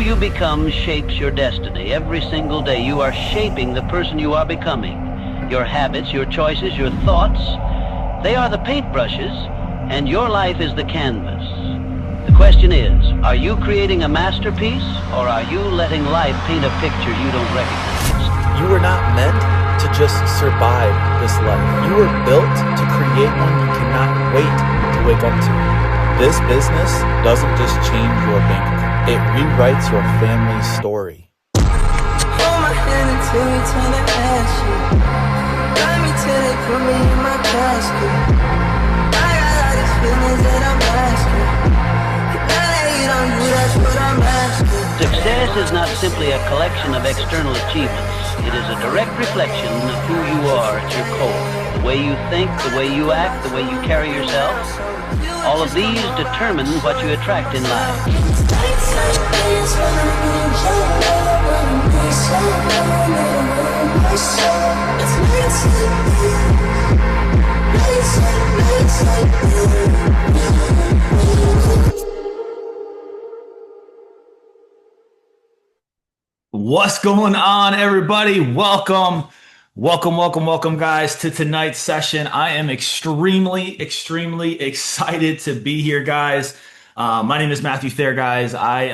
you become shapes your destiny. Every single day you are shaping the person you are becoming. Your habits, your choices, your thoughts, they are the paintbrushes, and your life is the canvas. The question is, are you creating a masterpiece, or are you letting life paint a picture you don't recognize? You were not meant to just survive this life. You were built to create one you cannot wait to wake up to. This business doesn't just change your bank account. It rewrites your family story. Hold my hand until we turn to ashes. Ride me till they put me in my casket. I got all these feelings that I'm asking. If I hate on you, that's what I'm asking. Success is not simply a collection of external achievements. It is a direct reflection of who you are at your core. The way you think, the way you act, the way you carry yourself. All of these determine what you attract in life. What's going on, everybody? Welcome, guys, to tonight's session. I am extremely excited to be here, guys. My name is Matthew Thayer, guys. I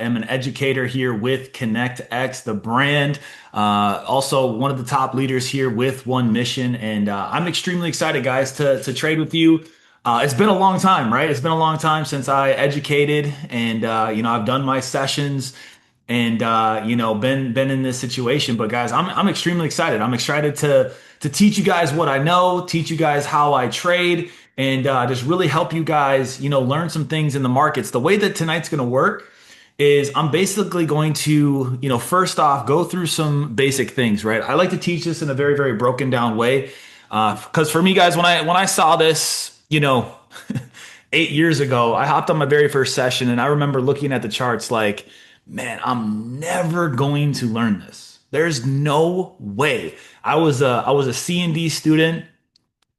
am an educator here with ConnectX, the brand. Also, one of the top leaders here with One Mission, and I'm extremely excited, guys, to trade with you. It's been a long time, right? It's been a long time since I educated, and I've done my sessions. And been in this situation, but guys, I'm extremely excited. I'm excited to teach you guys what I know, teach you guys how I trade, and just really help you guys, learn some things in the markets. The way that tonight's going to work is I'm basically going to, first off, go through some basic things, right? I like to teach this in a very, very broken down way, because for me, guys, when I saw this, 8 years ago, I hopped on my very first session, and I remember looking at the charts like, man, I'm never going to learn this. There's no way. I was a C&D student.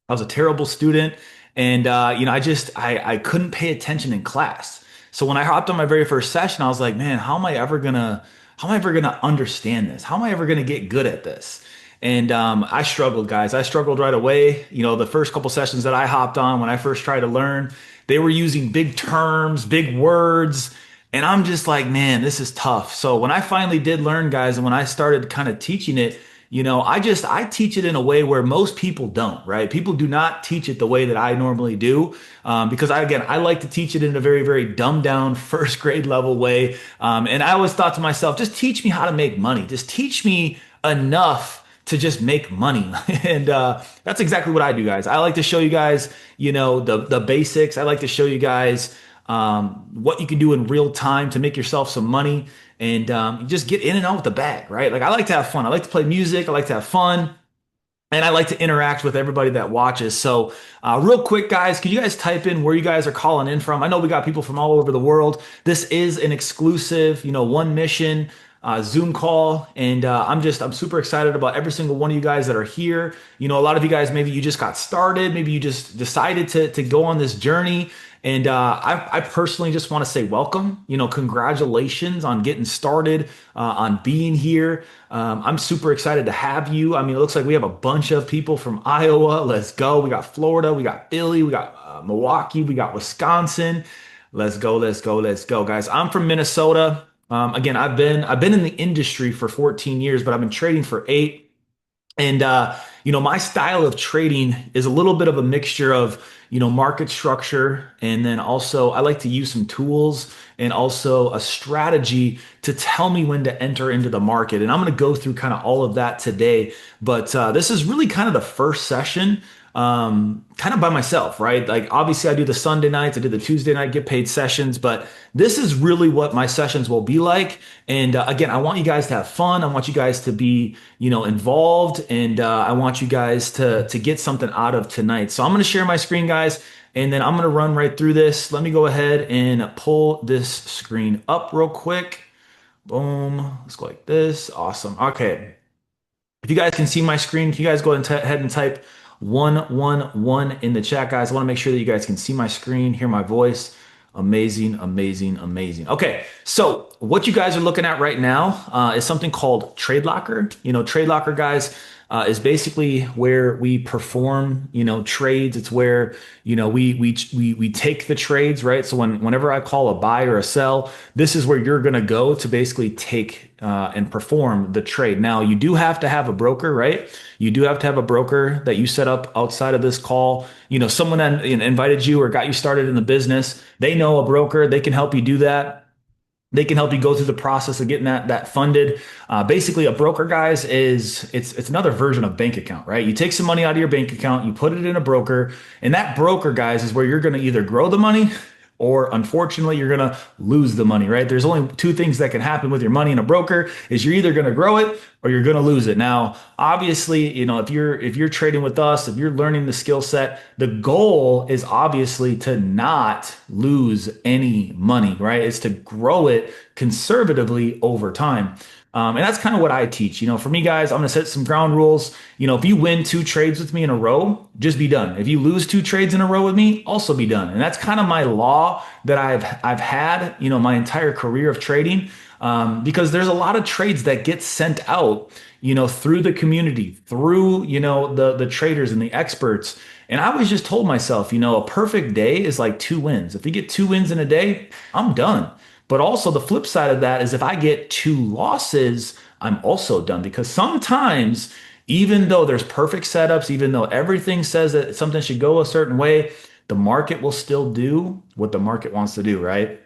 I was a terrible student. And, I couldn't pay attention in class. So when I hopped on my very first session, I was like, man, how am I ever gonna understand this? How am I ever gonna get good at this? And I struggled, guys. I struggled right away. The first couple sessions that I hopped on when I first tried to learn, they were using big terms, big words. And I'm just like, man, this is tough. So when I finally did learn, guys, and when I started kind of teaching it, I teach it in a way where most people don't, right? People do not teach it the way that I normally do. Because I like to teach it in a very, very dumbed down first grade level way. And I always thought to myself, just teach me how to make money. Just teach me enough to just make money. And that's exactly what I do, guys. I like to show you guys, the basics. I like to show you guys what you can do in real time to make yourself some money and just get in and out with the bag, right? Like I like to have fun. I like to play music. I like to have fun. And I like to interact with everybody that watches. So real quick, guys, could you guys type in where you guys are calling in from? I know we got people from all over the world. This is an exclusive, One Mission Zoom call. And I'm super excited about every single one of you guys that are here. A lot of you guys, maybe you just got started. Maybe you just decided to go on this journey. And I personally just want to say welcome, congratulations on getting started, on being here. I'm super excited to have you. I mean, it looks like we have a bunch of people from Iowa. Let's go. We got Florida, we got Philly, we got Milwaukee, we got Wisconsin. Let's go, guys. I'm from Minnesota. Again, I've been in the industry for 14 years, but I've been trading for 8. And, my style of trading is a little bit of a mixture of, market structure. And then also I like to use some tools and also a strategy to tell me when to enter into the market. And I'm going to go through kind of all of that today. But this is really kind of the first session, kind of by myself, right? Like obviously I do the Sunday nights, I do the Tuesday night get paid sessions, but this is really what my sessions will be like. And again, I want you guys to have fun. I want you guys to be, involved, and I want you guys to get something out of tonight. So I'm going to share my screen, guys, and then I'm going to run right through this. Let me go ahead and pull this screen up real quick. Boom. Let's go like this. Awesome. Okay. If you guys can see my screen, can you guys go ahead and type 111 in the chat, guys? I want to make sure that you guys can see my screen, hear my voice. Amazing, amazing, amazing. Okay, so what you guys are looking at right now is something called Trade Locker. Trade Locker, guys, is basically where we perform, trades. It's where, we take the trades, right? So whenever I call a buy or a sell, this is where you're going to go to basically take and perform the trade. Now, you do have to have a broker, right? You do have to have a broker that you set up outside of this call. Someone that invited you or got you started in the business, they know a broker. They can help you do that. They can help you go through the process of getting that funded. Basically, a broker, guys, it's another version of bank account, right? You take some money out of your bank account, you put it in a broker, and that broker, guys, is where you're going to either grow the money or unfortunately you're going to lose the money, right? There's only two things that can happen with your money in a broker is you're either going to grow it or you're going to lose it. Now, obviously, if you're trading with us, if you're learning the skill set, the goal is obviously to not lose any money, right? It's to grow it conservatively over time. And that's kind of what I teach. For me, guys, I'm going to set some ground rules. If you win 2 trades with me in a row, just be done. If you lose 2 trades in a row with me, also be done. And that's kind of my law that I've had, my entire career of trading. Because there's a lot of trades that get sent out, through the community, through, the traders and the experts. And I always just told myself, a perfect day is like 2 wins. If you get 2 wins in a day, I'm done. But also the flip side of that is if I get 2 losses, I'm also done because sometimes even though there's perfect setups, even though everything says that something should go a certain way, the market will still do what the market wants to do, right?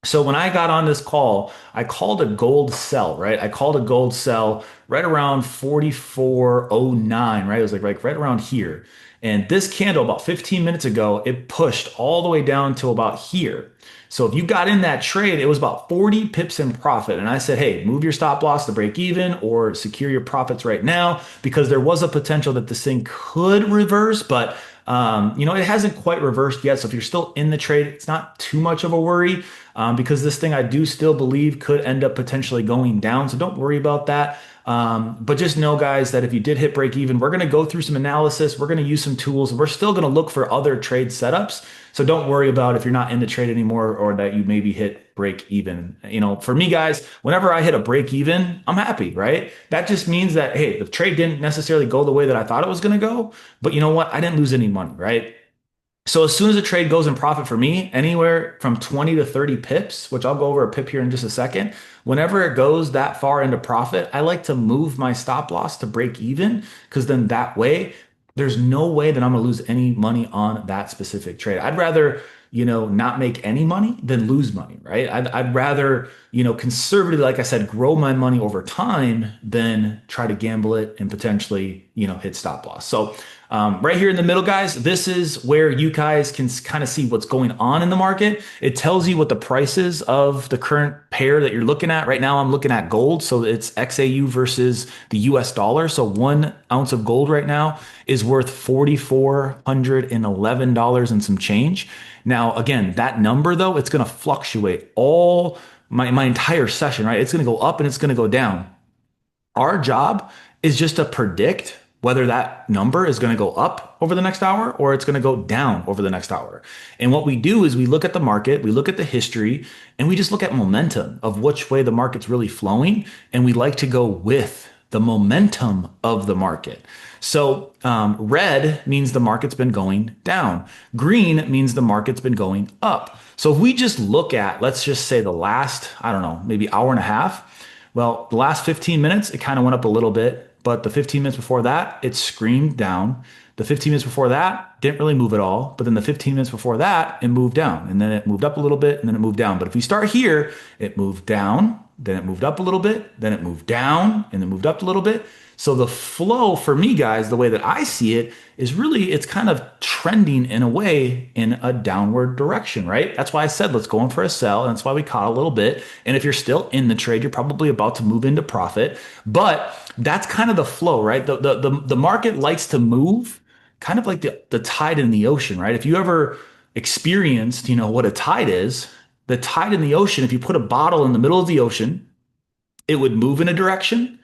So when I got on this call, I called a gold sell, right? I called a gold sell right around 44.09, right? It was like right around here. And this candle about 15 minutes ago, it pushed all the way down to about here. So if you got in that trade, it was about 40 pips in profit. And I said, hey, move your stop loss to break even or secure your profits right now because there was a potential that this thing could reverse, but it hasn't quite reversed yet. So if you're still in the trade, it's not too much of a worry because this thing I do still believe could end up potentially going down. So don't worry about that. But just know, guys, that if you did hit break even, we're going to go through some analysis. We're going to use some tools. We're still going to look for other trade setups. So don't worry about if you're not in the trade anymore or that you maybe hit break even. For me, guys, whenever I hit a break even, I'm happy, right? That just means that, hey, the trade didn't necessarily go the way that I thought it was going to go. But you know what? I didn't lose any money, right? So as soon as a trade goes in profit for me, anywhere from 20 to 30 pips, which I'll go over a pip here in just a second, whenever it goes that far into profit, I like to move my stop loss to break even because then that way, there's no way that I'm going to lose any money on that specific trade. I'd rather, not make any money than lose money, right? I'd rather, conservatively, like I said, grow my money over time than try to gamble it and potentially, hit stop loss. So right here in the middle, guys, this is where you guys can kind of see what's going on in the market. It tells you what the price is of the current pair that you're looking at. Right now, I'm looking at gold. So it's XAU versus the US dollar. So 1 ounce of gold right now is worth $4,411 and some change. Now, again, that number, though, it's going to fluctuate all my entire session, right? It's going to go up and it's going to go down. Our job is just to predict whether that number is going to go up over the next hour or it's going to go down over the next hour. And what we do is we look at the market, we look at the history, and we just look at momentum of which way the market's really flowing. And we like to go with the momentum of the market. So red means the market's been going down. Green means the market's been going up. So if we just look at, let's just say the last, maybe hour and a half, well, the last 15 minutes, it kind of went up a little bit. But the 15 minutes before that, it screamed down. The 15 minutes before that didn't really move at all. But then the 15 minutes before that, it moved down. And then it moved up a little bit, and then it moved down. But if we start here, it moved down, then it moved up a little bit, then it moved down, and then moved up a little bit. So the flow for me, guys, the way that I see it is really, it's kind of trending in a way in a downward direction, right? That's why I said, let's go in for a sell. And that's why we caught a little bit. And if you're still in the trade, you're probably about to move into profit. But that's kind of the flow, right? The market likes to move kind of like the tide in the ocean, right? If you ever experienced, what a tide is, the tide in the ocean, if you put a bottle in the middle of the ocean, it would move in a direction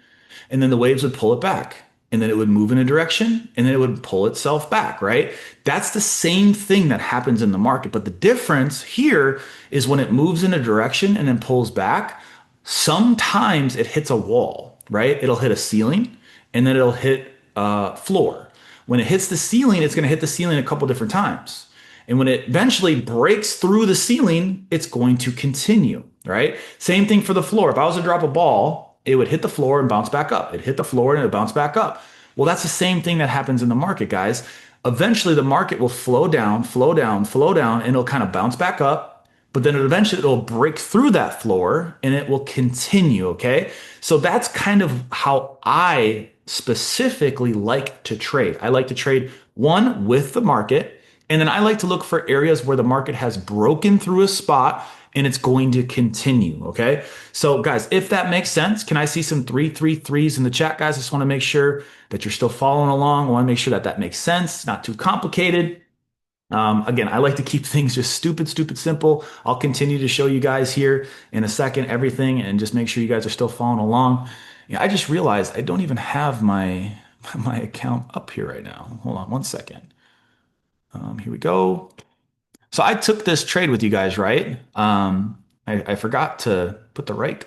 and then the waves would pull it back. and then it would move in a direction, and then it would pull itself back, right? That's the same thing that happens in the market. But the difference here is when it moves in a direction and then pulls back, sometimes it hits a wall, right? It'll hit a ceiling, and then it'll hit a floor. When it hits the ceiling, it's going to hit the ceiling a couple different times. And when it eventually breaks through the ceiling, it's going to continue, right? Same thing for the floor. If I was to drop a ball, it would hit the floor and bounce back up. It hit the floor and it would bounce back up. Well, that's the same thing that happens in the market, guys. Eventually, the market will flow down, flow down, flow down, and it'll kind of bounce back up. But then eventually it'll break through that floor and it will continue, okay? So that's kind of how I specifically like to trade. I like to trade, one, with the market, and then I like to look for areas where the market has broken through a spot and it's going to continue, okay? So guys, if that makes sense, can I see some 333s in the chat, guys? I just want to make sure that you're still following along. I want to make sure that that makes sense. It's not too complicated. Again, I like to keep things just stupid simple. I'll continue to show you guys here in a second everything and just make sure you guys are still following along. I just realized I don't even have my account up here right now. Hold on one second. Here we go. So I took this trade with you guys, right? I forgot to put the right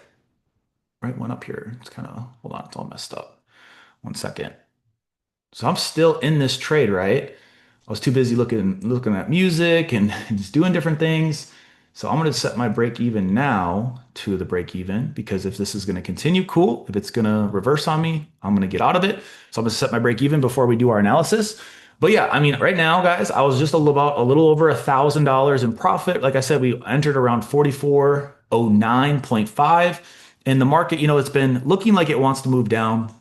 one up here. It's kind of, hold on, it's all messed up. One second. So I'm still in this trade, right? I was too busy looking at music and just doing different things. So I'm going to set my break even now to the break even, because if this is going to continue, cool. If it's going to reverse on me, I'm going to get out of it. So I'm going to set my break even before we do our analysis. But yeah, I mean, right now, guys, I was just a little over $1,000 in profit. Like I said, we entered around 4409.5, and the market, it's been looking like it wants to move down,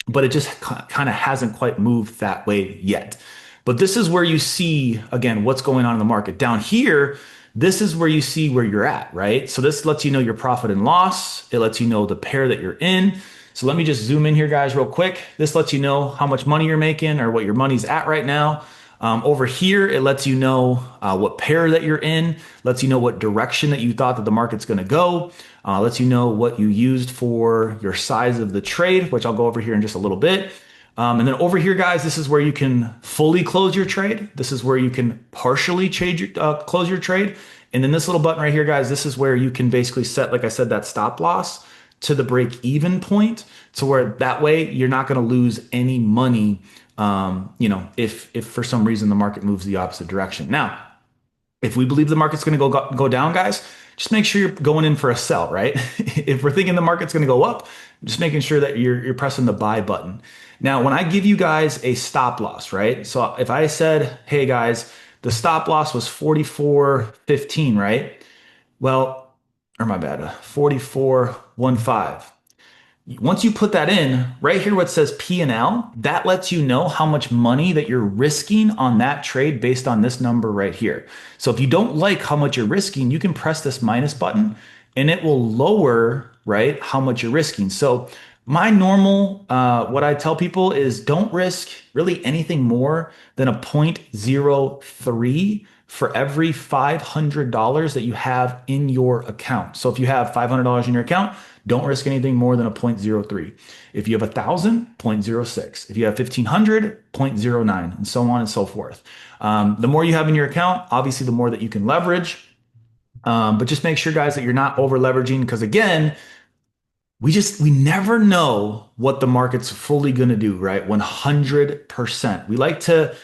but it just kind of hasn't quite moved that way yet. But this is where you see, again, what's going on in the market. Down here, this is where you see where you're at, right? So this lets you know your profit and loss. It lets you know the pair that you're in. So let me just zoom in here, guys, real quick. This lets you know how much money you're making or what your money's at right now. Over here, it lets you know what pair that you're in, lets you know what direction that you thought that the market's going to go, lets you know what you used for your size of the trade, which I'll go over here in just a little bit. And then over here, guys, this is where you can fully close your trade. This is where you can partially close your trade. And then this little button right here, guys, this is where you can basically set, like I said, that stop loss to the break even point. So where that way you're not going to lose any money, if for some reason the market moves the opposite direction. Now, if we believe the market's going to go down, guys, just make sure you're going in for a sell, right? If we're thinking the market's going to go up, just making sure that you're pressing the buy button. Now, when I give you guys a stop loss, right? So if I said, hey guys, the stop loss was 44.15, right? Well, or my bad, 44.15. Once you put that in, right here, what says P&L, that lets you know how much money that you're risking on that trade based on this number right here. So if you don't like how much you're risking, you can press this minus button and it will lower, right, how much you're risking. So my normal, what I tell people is don't risk really anything more than a 0.03 for every $500 that you have in your account. So if you have $500 in your account, don't risk anything more than a 0.03. If you have 1,000, 0.06. If you have 1,500, 0.09, and so on and so forth. The more you have in your account, obviously the more that you can leverage. But just make sure, guys, that you're not over leveraging, because again, we never know what the market's fully going to do, right? 100%. We like to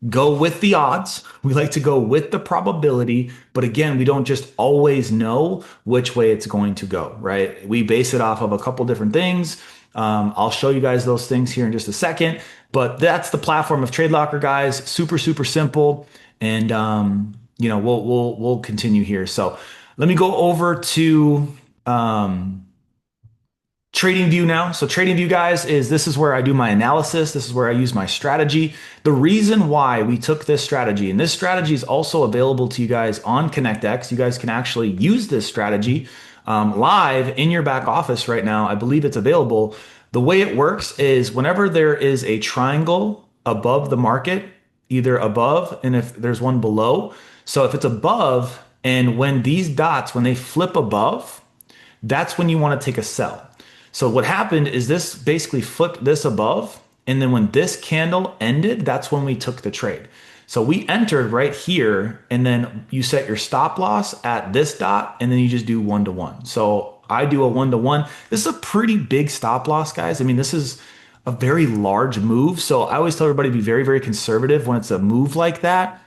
go with the odds. We like to go with the probability. But again, we don't just always know which way it's going to go, right? We base it off of a couple different things. I'll show you guys those things here in just a second. But that's the platform of Trade Locker, guys. Super simple. And we'll continue here. So let me go over to TradingView now. So TradingView, guys, this is where I do my analysis. This is where I use my strategy. The reason why we took this strategy, and this strategy is also available to you guys on ConnectX. You guys can actually use this strategy live in your back office right now. I believe it's available. The way it works is whenever there is a triangle above the market, either above and if there's one below. So if it's above, and when these dots, when they flip above, that's when you want to take a sell. So what happened is this basically flipped this above, And then when this candle ended, that's when we took the trade. So we entered right here, and then you set your stop loss at this dot, and then you just do 1-to-1. So I do a 1-to-1. This is a pretty big stop loss, guys. I mean, this is a very large move. So I always tell everybody to be very, very conservative when it's a move like that.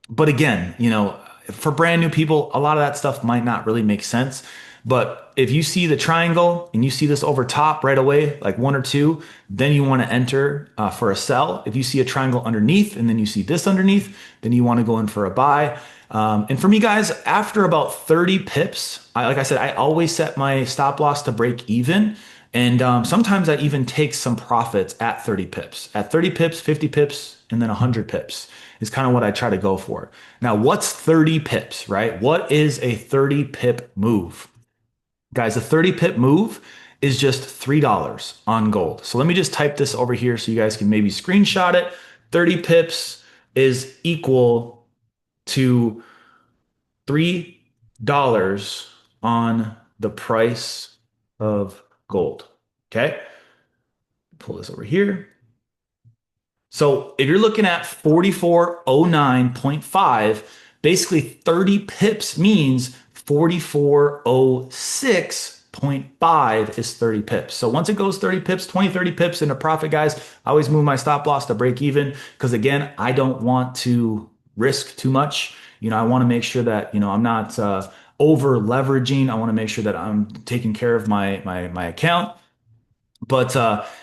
But again, for brand new people, a lot of that stuff might not really make sense. But if you see the triangle and you see this over top right away, like 1 or 2, then you want to enter for a sell. If you see a triangle underneath and then you see this underneath, then you want to go in for a buy. And for me, guys, after about 30 pips, like I said, I always set my stop loss to break even. And sometimes I even take some profits at 30 pips. At 30 pips, 50 pips, and then 100 pips is kind of what I try to go for. Now, what's 30 pips, right? What is a 30 pip move? Guys, a 30 pip move is just $3 on gold. So let me just type this over here so you guys can maybe screenshot it. 30 pips is equal to $3 on the price of gold. Okay. Pull this over here. So if you're looking at 4409.5, basically 30 pips means 4406.5 is 30 pips. So once it goes 30 pips, 20, 30 pips into profit, guys, I always move my stop loss to break even because again, I don't want to risk too much. I want to make sure that, I'm not over leveraging. I want to make sure that I'm taking care of my account. But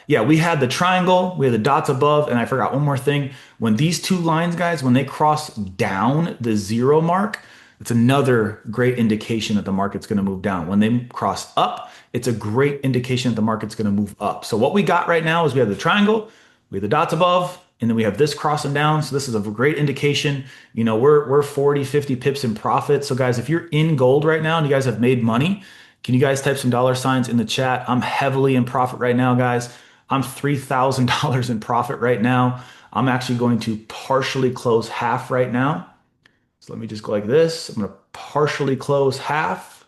yeah, we had the triangle, we had the dots above, and I forgot one more thing. When these two lines, guys, when they cross down the 0 mark, it's another great indication that the market's going to move down. When they cross up, it's a great indication that the market's going to move up. So what we got right now is we have the triangle, we have the dots above, and then we have this crossing down. So this is a great indication. We're 40, 50 pips in profit. So guys, if you're in gold right now and you guys have made money, can you guys type some dollar signs in the chat? I'm heavily in profit right now, guys. I'm $3,000 in profit right now. I'm actually going to partially close half right now. So let me just go like this. I'm going to partially close half.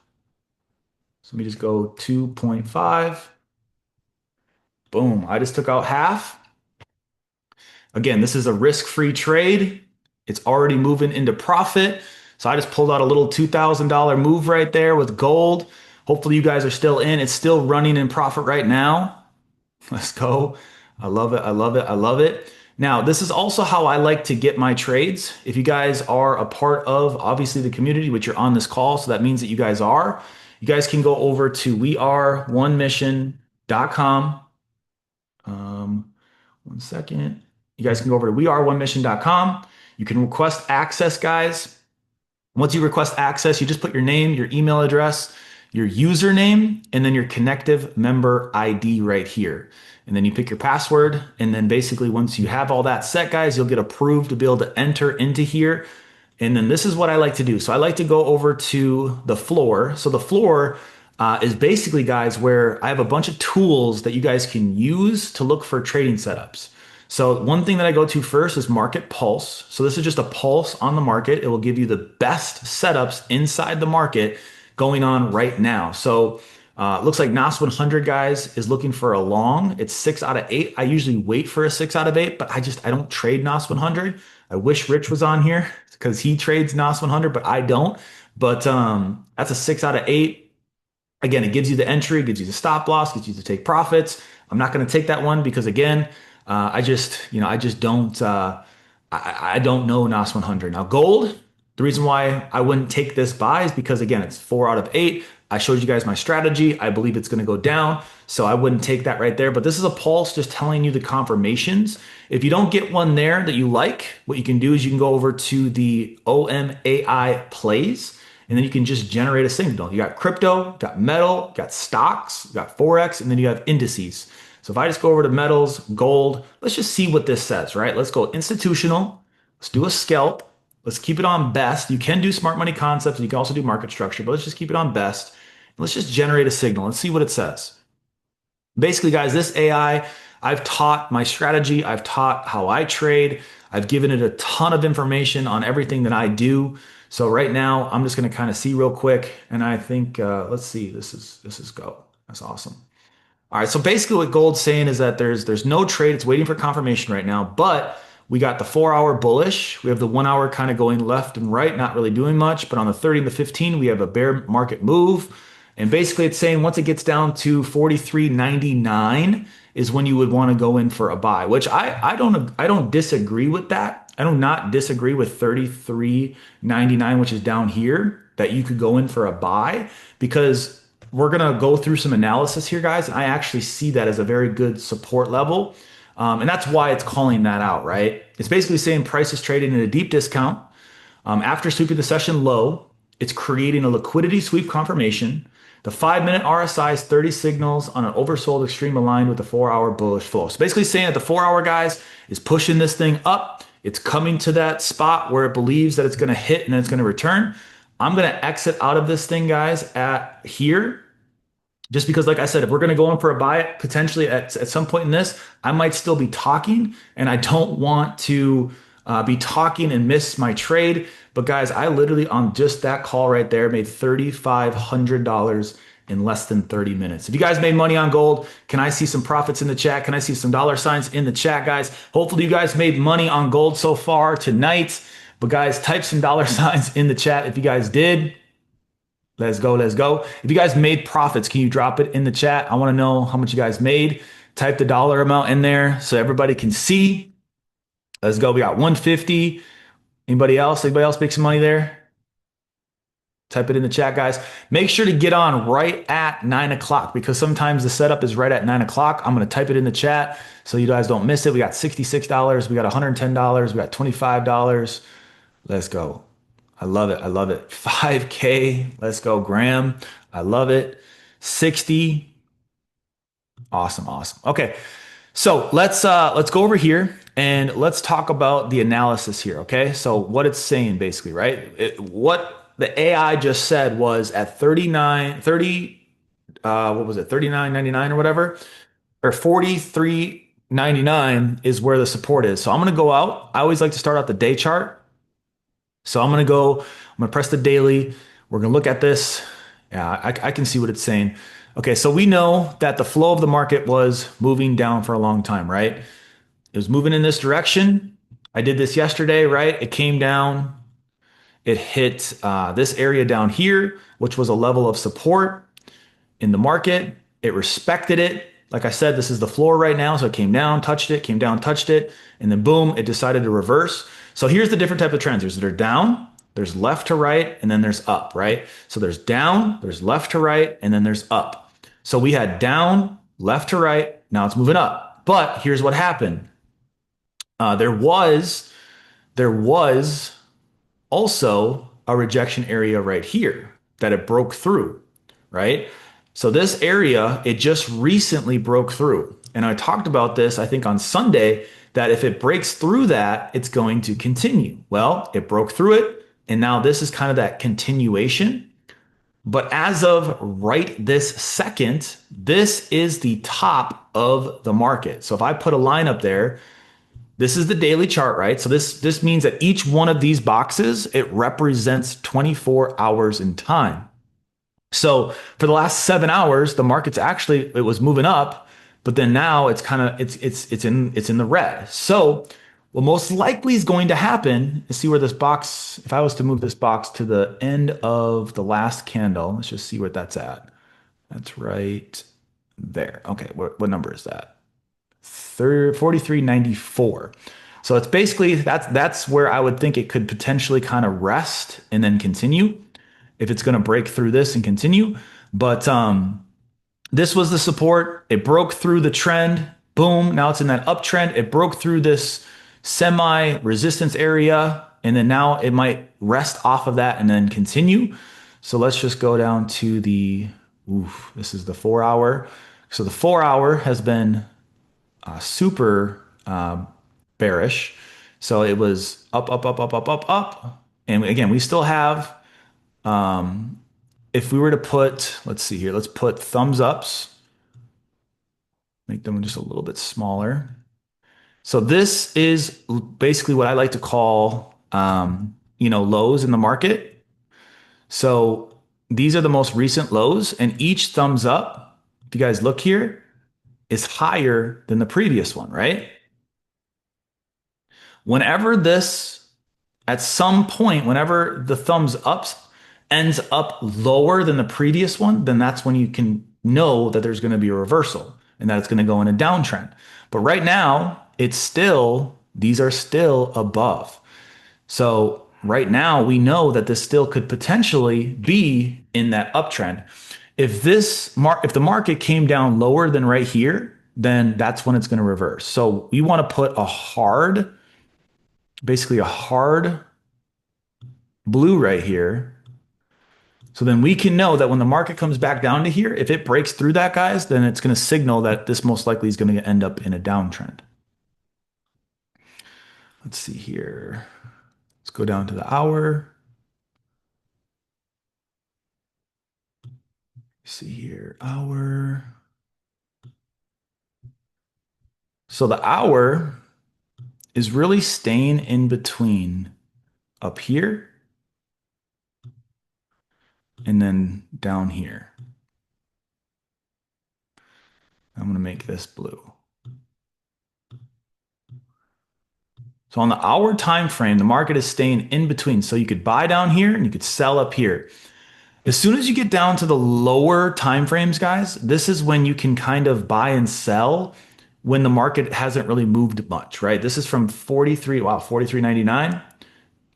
So let me just go 2.5. Boom. I just took out half. Again, this is a risk-free trade. It's already moving into profit. So I just pulled out a little $2,000 move right there with gold. Hopefully you guys are still in. It's still running in profit right now. Let's go. I love it. I love it. I love it. Now, this is also how I like to get my trades. If you guys are a part of, obviously, the community, which you're on this call, so that means that you guys are, you guys can go over to weareonemission.com. One second. You guys can go over to weareonemission.com. You can request access, guys. Once you request access, you just put your name, your email address, your username, and then your connective member ID right here. And then you pick your password. And then basically once you have all that set, guys, you'll get approved to be able to enter into here. And then this is what I like to do. So I like to go over to the floor. So the floor is basically, guys, where I have a bunch of tools that you guys can use to look for trading setups. So one thing that I go to first is Market Pulse. So this is just a pulse on the market. It will give you the best setups inside the market going on right now. So looks like NOS 100, guys, is looking for a long. It's 6 out of 8. I usually wait for a 6 out of 8, but I don't trade NOS 100. I wish Rich was on here because he trades NOS 100, but I don't. But that's a 6 out of 8. Again, it gives you the entry, gives you the stop loss, gets you to take profits. I'm not going to take that one because again, I don't know NOS 100. Now gold, the reason why I wouldn't take this buy is because again, it's 4 out of 8. I showed you guys my strategy. I believe it's going to go down. So I wouldn't take that right there, but this is a pulse just telling you the confirmations. If you don't get one there that you like, what you can do is you can go over to the OMAI plays. And then you can just generate a signal. You got crypto, got metal, got stocks, got Forex, and then you have indices. So if I just go over to metals, gold, let's just see what this says, right? Let's go institutional. Let's do a scalp. Let's keep it on best. You can do smart money concepts. And you can also do market structure, but let's just keep it on best. Let's just generate a signal. Let's see what it says. Basically, guys, this AI, I've taught my strategy. I've taught how I trade. I've given it a ton of information on everything that I do. So right now, I'm just going to kind of see real quick. And I think, let's see, this is go. That's awesome. All right, so basically what gold's saying is that there's no trade. It's waiting for confirmation right now, but we got the 4 hour bullish. We have the 1 hour kind of going left and right, not really doing much. But on the 30 and the 15, we have a bear market move. And basically it's saying once it gets down to 43.99 is when you would want to go in for a buy, which I don't disagree with that. I do not disagree with 33.99, which is down here, that you could go in for a buy because we're going to go through some analysis here, guys. And I actually see that as a very good support level. And that's why it's calling that out, right? It's basically saying price is trading at a deep discount. After sweeping the session low, it's creating a liquidity sweep confirmation. The 5-minute RSI is 30 signals on an oversold extreme aligned with the 4 hour bullish flow. So basically saying that the 4 hour, guys, is pushing this thing up. It's coming to that spot where it believes that it's going to hit and then it's going to return. I'm going to exit out of this thing, guys, at here. Just because, like I said, if we're going to go in for a buy potentially at some point in this, I might still be talking, and I don't want to be talking and miss my trade. But guys, I literally on just that call right there made $3,500 in less than 30 minutes. If you guys made money on gold, can I see some profits in the chat? Can I see some dollar signs in the chat, guys? Hopefully you guys made money on gold so far tonight. But guys, type some dollar signs in the chat if you guys did. Let's go. Let's go. If you guys made profits, can you drop it in the chat? I want to know how much you guys made. Type the dollar amount in there so everybody can see. Let's go. We got 150. Anybody else? Anybody else make some money there? Type it in the chat, guys. Make sure to get on right at 9 o'clock because sometimes the setup is right at 9 o'clock. I'm going to type it in the chat so you guys don't miss it. We got $66. We got $110. We got $25. Let's go. I love it. I love it. 5K. Let's go, Graham. I love it. 60. Awesome. Awesome. Okay. So let's go over here and let's talk about the analysis here. Okay. So what it's saying basically, right? What the AI just said was at 30, what was it? 39.99 or whatever, or 43.99 is where the support is. So I'm going to go out. I always like to start out the day chart. So I'm going to press the daily. We're going to look at this. Yeah, I can see what it's saying. Okay, so we know that the flow of the market was moving down for a long time, right? It was moving in this direction. I did this yesterday, right? It came down. It hit this area down here, which was a level of support in the market. It respected it. Like I said, this is the floor right now. So it came down, touched it, came down, touched it, and then boom, it decided to reverse. So here's the different type of trends. There's down, there's left to right, and then there's up, right? So there's down, there's left to right, and then there's up. So we had down, left to right, now it's moving up. But here's what happened. There was also a rejection area right here that it broke through, right? So this area, it just recently broke through. And I talked about this, I think on Sunday, that if it breaks through that, it's going to continue. Well, it broke through it. And now this is kind of that continuation. But as of right this second, this is the top of the market. So if I put a line up there, this is the daily chart, right? So this means that each one of these boxes, it represents 24 hours in time. So for the last 7 hours, the market's actually, it was moving up, but then now it's kind of, it's in the red. So what most likely is going to happen is see where this box, if I was to move this box to the end of the last candle, let's just see where that's at. That's right there. Okay, what number is that? 43.94. So it's basically, that's where I would think it could potentially kind of rest and then continue if it's going to break through this and continue. But this was the support. It broke through the trend. Boom. Now it's in that uptrend. It broke through this semi-resistance area. And then now it might rest off of that and then continue. So let's just go down to this is the 4 hour. So the 4 hour has been super bearish. So it was up, up, up, up, up, up, up. And again, we still have, if we were to put, let's see here, let's put thumbs ups, make them just a little bit smaller. So this is basically what I like to call, lows in the market. So these are the most recent lows, and each thumbs up, if you guys look here, is higher than the previous one, right? Whenever this, at some point, whenever the thumbs up ends up lower than the previous one, then that's when you can know that there's going to be a reversal and that it's going to go in a downtrend. But right now, these are still above. So right now, we know that this still could potentially be in that uptrend. If the market came down lower than right here, then that's when it's going to reverse. So we want to put basically a hard blue right here. So then we can know that when the market comes back down to here, if it breaks through that, guys, then it's going to signal that this most likely is going to end up in a downtrend. Let's see here. Let's go down to the hour. See here, hour. So the hour is really staying in between up here and then down here. I'm going to make this blue. So on the hour time frame, the market is staying in between. So you could buy down here and you could sell up here. As soon as you get down to the lower time frames, guys, this is when you can kind of buy and sell when the market hasn't really moved much, right? This is from 43.99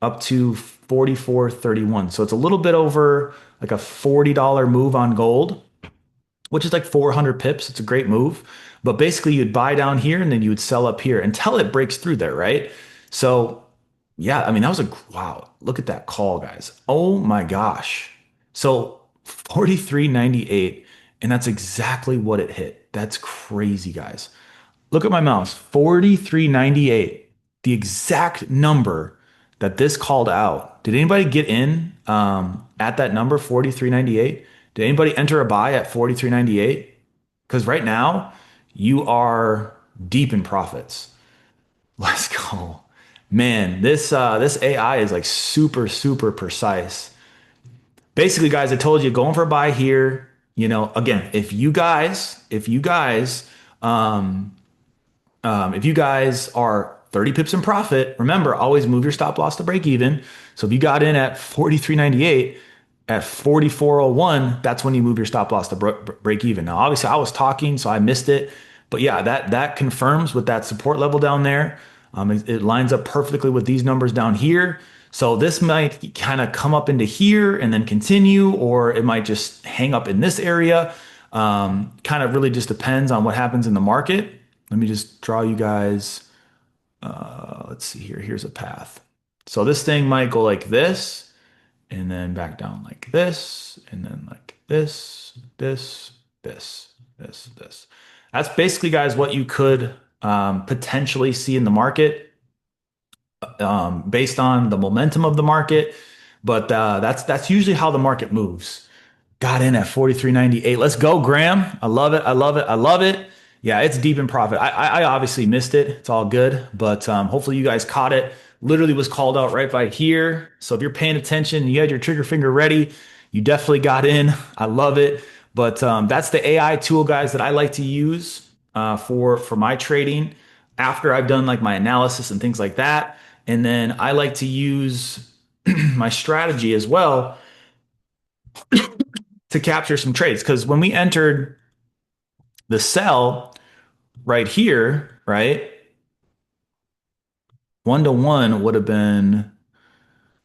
up to 44.31. So it's a little bit over like a $40 move on gold, which is like 400 pips. It's a great move. But basically you'd buy down here and then you would sell up here until it breaks through there, right? So yeah, I mean, that was wow, look at that call, guys. Oh my gosh. So 43.98, and that's exactly what it hit. That's crazy, guys. Look at my mouse, 43.98, the exact number that this called out. Did anybody get in at that number, 43.98? Did anybody enter a buy at 43.98? Because right now, you are deep in profits. Let's go. Man, this AI is like super, super precise. Basically, guys, I told you, going for a buy here. You know, again, if you guys are 30 pips in profit, remember, always move your stop loss to break even. So if you got in at 43.98, at 44.01, that's when you move your stop loss to break even. Now, obviously, I was talking, so I missed it. But yeah, that confirms with that support level down there. It lines up perfectly with these numbers down here. So this might kind of come up into here and then continue, or it might just hang up in this area. Kind of really just depends on what happens in the market. Let me just draw you guys. Let's see here. Here's a path. So this thing might go like this, and then back down like this, and then like this. That's basically, guys, what you could potentially see in the market based on the momentum of the market. But that's usually how the market moves. Got in at 43.98. Let's go, Graham. I love it. Yeah, it's deep in profit. I obviously missed it. It's all good, but hopefully you guys caught it. Literally was called out right by here. So if you're paying attention, you had your trigger finger ready, you definitely got in. I love it. But that's the AI tool, guys, that I like to use for my trading after I've done like my analysis and things like that. And then I like to use my strategy as well to capture some trades. Because when we entered the sell right here, right, 1-to-1 would have been,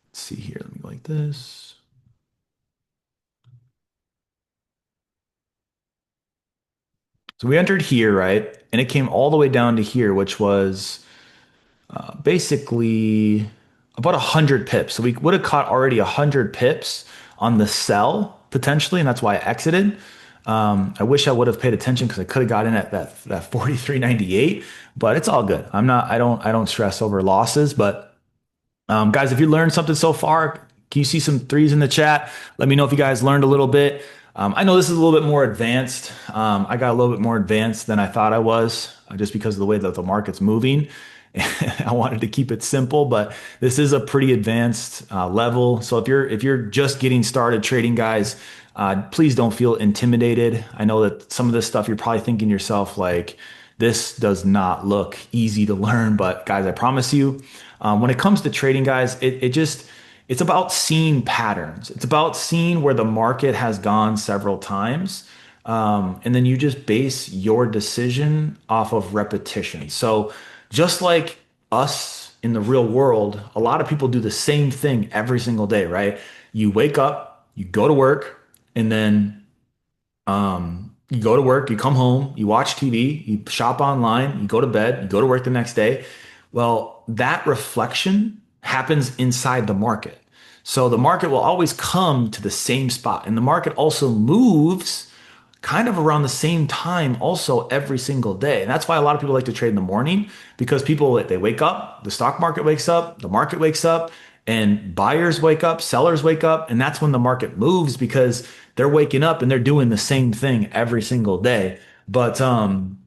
let's see here, let me go like this. So we entered here, right? And it came all the way down to here, which was basically about 100 pips. So we would have caught already 100 pips on the sell potentially, and that's why I exited. I wish I would have paid attention because I could have got in at that 43.98, but it's all good. I don't stress over losses. But guys, if you learned something so far, can you see some threes in the chat? Let me know if you guys learned a little bit. I know this is a little bit more advanced. I got a little bit more advanced than I thought I was just because of the way that the market's moving. I wanted to keep it simple, but this is a pretty advanced level. So if you're just getting started trading, guys, Please don't feel intimidated. I know that some of this stuff you're probably thinking to yourself, like, this does not look easy to learn, but guys, I promise you, when it comes to trading, guys, it's about seeing patterns. It's about seeing where the market has gone several times. And then you just base your decision off of repetition. So just like us in the real world, a lot of people do the same thing every single day, right? You wake up, you go to work, and then you go to work, you come home, you watch TV, you shop online, you go to bed, you go to work the next day. Well, that reflection happens inside the market. So the market will always come to the same spot. And the market also moves kind of around the same time also every single day. And that's why a lot of people like to trade in the morning, because people, they wake up, the stock market wakes up, the market wakes up, and buyers wake up, sellers wake up, and that's when the market moves because they're waking up and they're doing the same thing every single day. But I'm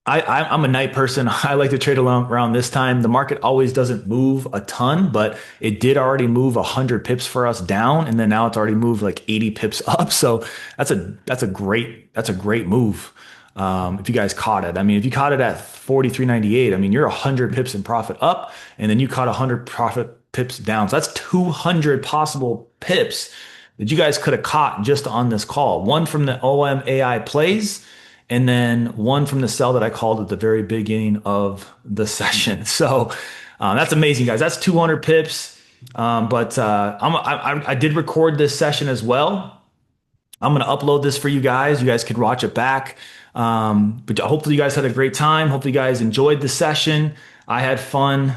a night person. I like to trade around this time. The market always doesn't move a ton, but it did already move 100 pips for us down, and then now it's already moved like 80 pips up. So that's a great move. If you guys caught it, I mean, if you caught it at 43.98, I mean, you're 100 pips in profit up, and then you caught 100 profit pips down. So that's 200 possible pips that you guys could have caught just on this call. One from the OMAI plays, and then one from the sell that I called at the very beginning of the session. So that's amazing, guys. That's 200 pips. I did record this session as well. I'm going to upload this for you guys. You guys could watch it back. But hopefully you guys had a great time. Hopefully you guys enjoyed the session. I had fun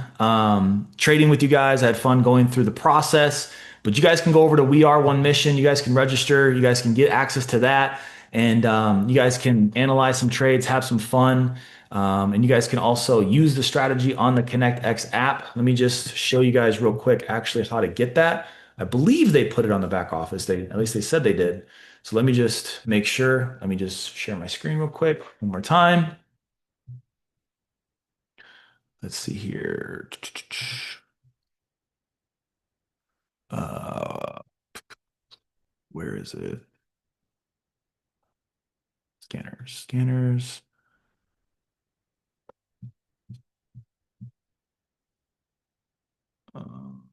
trading with you guys. I had fun going through the process. But you guys can go over to We Are One Mission. You guys can register. You guys can get access to that. And you guys can analyze some trades, have some fun. And you guys can also use the strategy on the ConnectX app. Let me just show you guys real quick actually how to get that. I believe they put it on the back office. At least they said they did. So let me just make sure. Let me just share my screen real quick one more time. Let's see here. Where is it? Scanners. Um,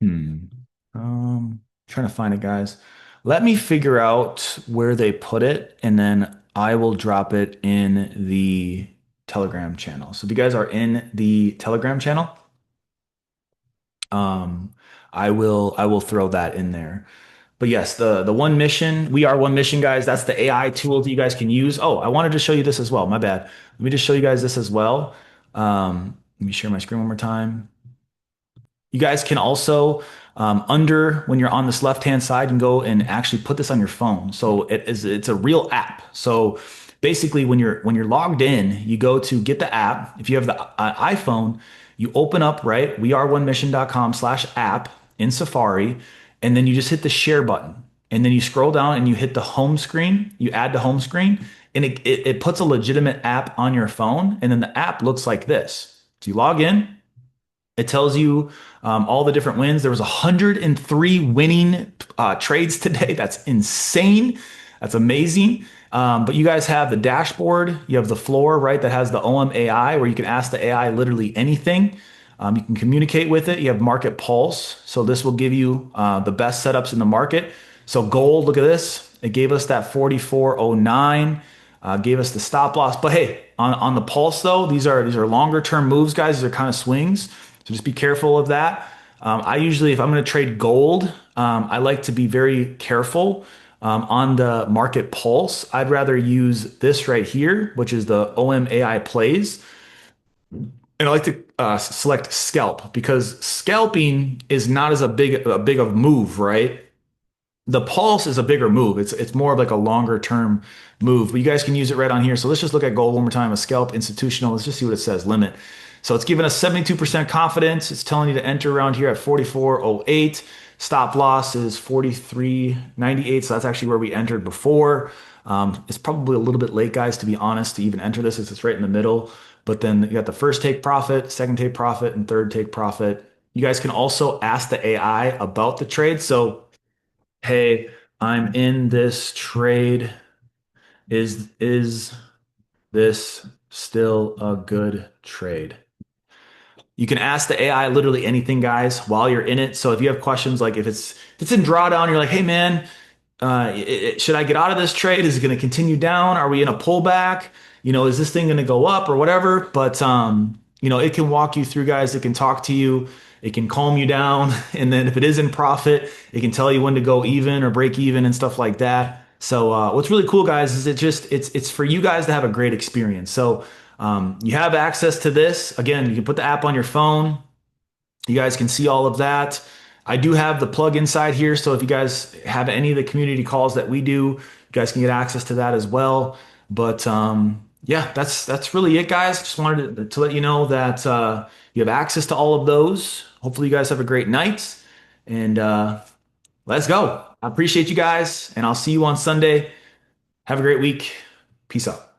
hmm. Trying to find it, guys. Let me figure out where they put it, and then I will drop it in the Telegram channel. So if you guys are in the Telegram channel, I will throw that in there. But yes, the one mission, We Are One Mission, guys. That's the AI tool that you guys can use. Oh, I wanted to show you this as well. My bad. Let me just show you guys this as well. Let me share my screen one more time. You guys can also, when you're on this left-hand side, you can go and actually put this on your phone. So it's a real app. So basically, when you're logged in, you go to get the app. If you have the iPhone, you open up, right, weareonemission.com/app in Safari, and then you just hit the share button. And then you scroll down and you hit the home screen, you add the home screen, and it puts a legitimate app on your phone. And then the app looks like this. So you log in, it tells you all the different wins. There was 103 winning trades today. That's insane. That's amazing. But you guys have the dashboard. You have the floor, right, that has the OM AI where you can ask the AI literally anything. You can communicate with it. You have market pulse. So this will give you the best setups in the market. So gold, look at this. It gave us that 44.09. Gave us the stop loss. But hey, on the pulse though, these are longer term moves, guys. These are kind of swings. So just be careful of that. I usually, if I'm going to trade gold, I like to be very careful on the market pulse. I'd rather use this right here, which is the OM AI plays. And I like to select scalp because scalping is not as a big of move, right? The pulse is a bigger move. It's more of like a longer term move, but you guys can use it right on here. So let's just look at gold one more time. A scalp institutional. Let's just see what it says. Limit. So it's giving us 72% confidence. It's telling you to enter around here at 44.08. Stop loss is 43.98. So that's actually where we entered before. It's probably a little bit late, guys, to be honest, to even enter this. It's right in the middle. But then you got the first take profit, second take profit, and third take profit. You guys can also ask the AI about the trade. So, hey, I'm in this trade. Is this still a good trade? You can ask the AI literally anything, guys, while you're in it. So if you have questions, like if it's in drawdown, you're like, hey man, should I get out of this trade? Is it going to continue down? Are we in a pullback? Is this thing going to go up or whatever? But it can walk you through, guys. It can talk to you. It can calm you down. And then if it is in profit, it can tell you when to go even or break even and stuff like that. So what's really cool, guys, is it's for you guys to have a great experience. So you have access to this. Again, you can put the app on your phone. You guys can see all of that. I do have the plug inside here, so if you guys have any of the community calls that we do, you guys can get access to that as well. But yeah, that's really it, guys. Just wanted to let you know that you have access to all of those. Hopefully, you guys have a great night, and let's go. I appreciate you guys, and I'll see you on Sunday. Have a great week. Peace out.